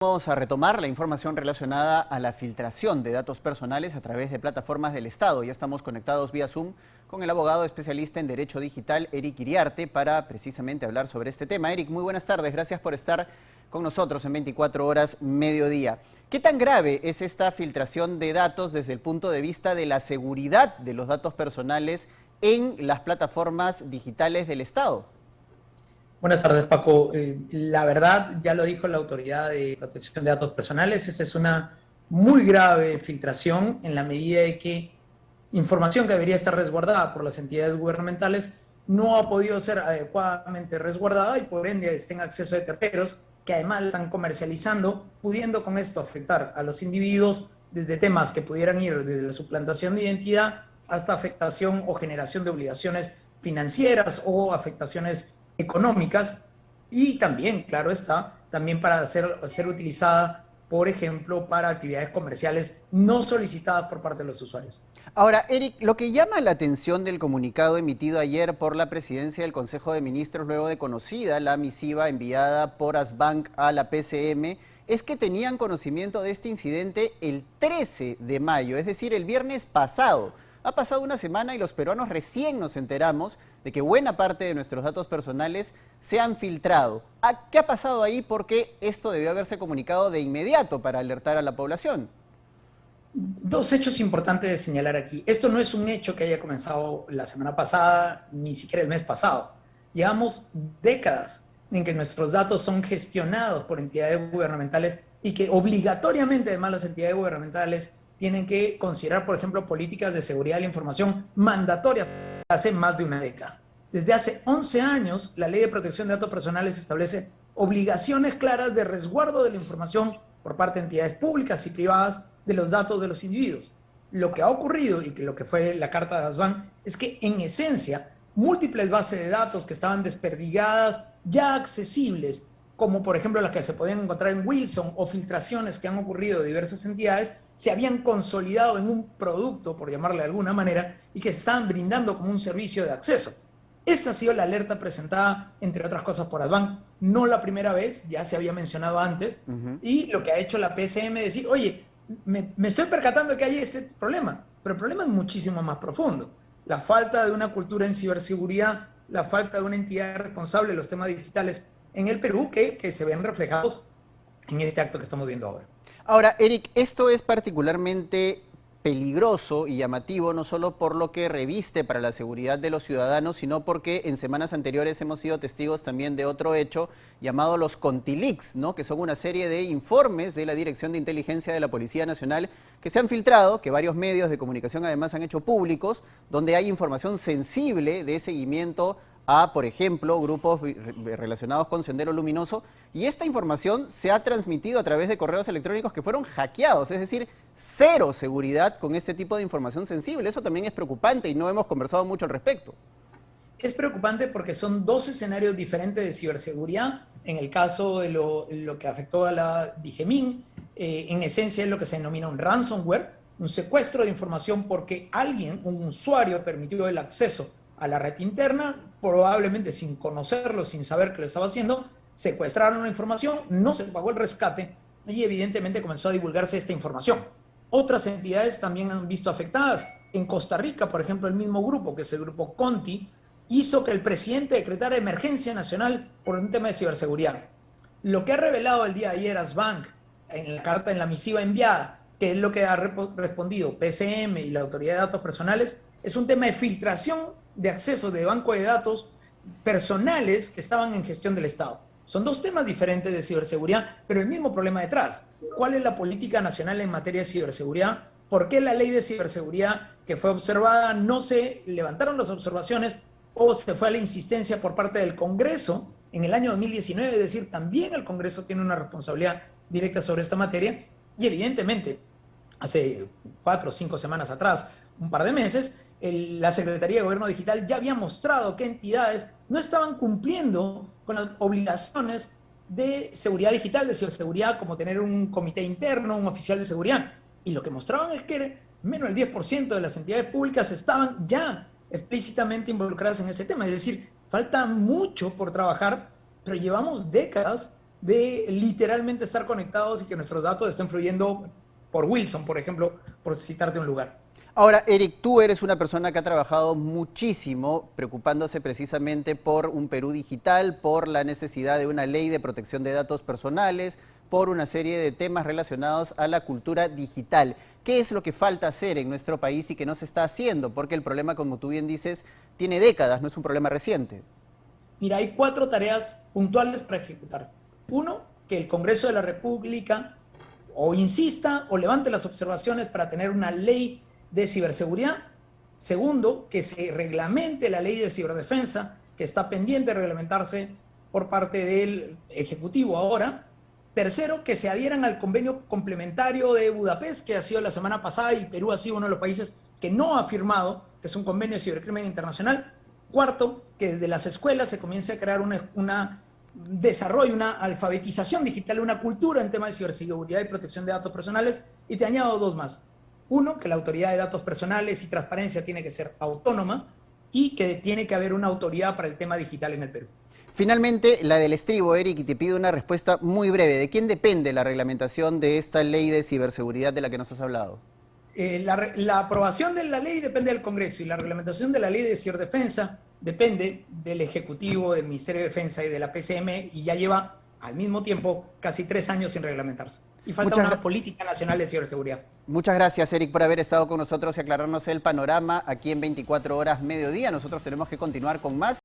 Vamos a retomar la información relacionada a la filtración de datos personales a través de plataformas del Estado. Ya estamos conectados vía Zoom con el abogado especialista en Derecho Digital, Eric Iriarte, para precisamente hablar sobre este tema. Eric, muy buenas tardes. Gracias por estar con nosotros en 24 horas mediodía. ¿Qué tan grave es esta filtración de datos desde el punto de vista de la seguridad de los datos personales en las plataformas digitales del Estado? Buenas tardes, Paco. La verdad, ya lo dijo la Autoridad de Protección de Datos Personales, esa es una muy grave filtración en la medida de que información que debería estar resguardada por las entidades gubernamentales no ha podido ser adecuadamente resguardada y por ende está en acceso de terceros que además están comercializando, pudiendo con esto afectar a los individuos desde temas que pudieran ir desde la suplantación de identidad hasta afectación o generación de obligaciones financieras o afectaciones económicas y también, claro está, también para ser utilizada, por ejemplo, para actividades comerciales no solicitadas por parte de los usuarios. Ahora, Eric, lo que llama la atención del comunicado emitido ayer por la presidencia del Consejo de Ministros, luego de conocida la misiva enviada por Asbank a la PCM, es que tenían conocimiento de este incidente el 13 de mayo, es decir, el viernes pasado. Ha pasado una semana y los peruanos recién nos enteramos de que buena parte de nuestros datos personales se han filtrado. ¿Qué ha pasado ahí? Porque esto debió haberse comunicado de inmediato para alertar a la población. Dos hechos importantes de señalar aquí. Esto no es un hecho que haya comenzado la semana pasada, ni siquiera el mes pasado. Llevamos décadas en que nuestros datos son gestionados por entidades gubernamentales y que obligatoriamente, además, las entidades gubernamentales tienen que considerar, por ejemplo, políticas de seguridad de la información mandatorias hace más de una década. Desde hace 11 años, la Ley de Protección de Datos Personales establece obligaciones claras de resguardo de la información por parte de entidades públicas y privadas de los datos de los individuos. Lo que ha ocurrido y que lo que fue la carta de Asbank es que, en esencia, múltiples bases de datos que estaban desperdigadas, ya accesibles, como por ejemplo las que se podían encontrar en Wilson o filtraciones que han ocurrido de diversas entidades, se habían consolidado en un producto, por llamarle de alguna manera, y que se estaban brindando como un servicio de acceso. Esta ha sido la alerta presentada, entre otras cosas, por Asbank, no la primera vez, ya se había mencionado antes, y lo que ha hecho la PCM es decir, oye, me estoy percatando de que hay este problema, pero el problema es muchísimo más profundo. La falta de una cultura en ciberseguridad, la falta de una entidad responsable de los temas digitales en el Perú que se ven reflejados en este acto que estamos viendo ahora. Ahora, Eric, esto es particularmente peligroso y llamativo, no solo por lo que reviste para la seguridad de los ciudadanos, sino porque en semanas anteriores hemos sido testigos también de otro hecho llamado los Contileaks, ¿no? Que son una serie de informes de la Dirección de Inteligencia de la Policía Nacional que se han filtrado, que varios medios de comunicación además han hecho públicos, donde hay información sensible de seguimiento a, por ejemplo, grupos relacionados con Sendero Luminoso, y esta información se ha transmitido a través de correos electrónicos que fueron hackeados, es decir, cero seguridad con este tipo de información sensible. Eso también es preocupante y no hemos conversado mucho al respecto. Es preocupante porque son dos escenarios diferentes de ciberseguridad. En el caso de lo que afectó a la Digemin, en esencia es lo que se denomina un ransomware, un secuestro de información porque alguien, un usuario, permitió el acceso a la red interna, probablemente sin conocerlo, sin saber que lo estaba haciendo, secuestraron la información, no se pagó el rescate y evidentemente comenzó a divulgarse esta información. Otras entidades también han visto afectadas. En Costa Rica, por ejemplo, el mismo grupo, que es el grupo Conti, hizo que el presidente decretara emergencia nacional por un tema de ciberseguridad. Lo que ha revelado el día de ayer Asbank en la carta, en la misiva enviada, que es lo que ha respondido PCM y la Autoridad de Datos Personales, es un tema de filtración de acceso de banco de datos personales que estaban en gestión del Estado. Son dos temas diferentes de ciberseguridad, pero el mismo problema detrás. ¿Cuál es la política nacional en materia de ciberseguridad? ¿Por qué la ley de ciberseguridad que fue observada no se levantaron las observaciones o se fue a la insistencia por parte del Congreso en el año 2019? Es decir, también el Congreso tiene una responsabilidad directa sobre esta materia y evidentemente hace 4 o 5 semanas atrás, un par de meses, la Secretaría de Gobierno Digital ya había mostrado que entidades no estaban cumpliendo con las obligaciones de seguridad digital, de ciberseguridad, como tener un comité interno, un oficial de seguridad. Y lo que mostraban es que menos del 10% de las entidades públicas estaban ya explícitamente involucradas en este tema. Es decir, falta mucho por trabajar, pero llevamos décadas de literalmente estar conectados y que nuestros datos estén fluyendo por Wilson, por ejemplo, por citarte un lugar. Ahora, Eric, tú eres una persona que ha trabajado muchísimo preocupándose precisamente por un Perú digital, por la necesidad de una ley de protección de datos personales, por una serie de temas relacionados a la cultura digital. ¿Qué es lo que falta hacer en nuestro país y que no se está haciendo? Porque el problema, como tú bien dices, tiene décadas, no es un problema reciente. Mira, hay 4 tareas puntuales para ejecutar. Uno, que el Congreso de la República o insista o levante las observaciones para tener una ley de ciberseguridad. Segundo, que se reglamente la ley de ciberdefensa, que está pendiente de reglamentarse por parte del Ejecutivo ahora. Tercero, que se adhieran al convenio complementario de Budapest, que ha sido la semana pasada, y Perú ha sido uno de los países que no ha firmado, que es un convenio de cibercrimen internacional. Cuarto, que desde las escuelas se comience a crear una desarrollo, una alfabetización digital, una cultura en temas de ciberseguridad y protección de datos personales. Y te añado 2 más. Uno, que la autoridad de datos personales y transparencia tiene que ser autónoma y que tiene que haber una autoridad para el tema digital en el Perú. Finalmente, la del estribo, Eric, y te pido una respuesta muy breve. ¿De quién depende la reglamentación de esta ley de ciberseguridad de la que nos has hablado? La aprobación de la ley depende del Congreso y la reglamentación de la ley de ciberdefensa depende del Ejecutivo, del Ministerio de Defensa y de la PCM, y ya lleva al mismo tiempo casi 3 años sin reglamentarse. Y falta una política nacional de ciberseguridad. Muchas gracias, Eric, por haber estado con nosotros y aclararnos el panorama aquí en 24 horas mediodía. Nosotros tenemos que continuar con más.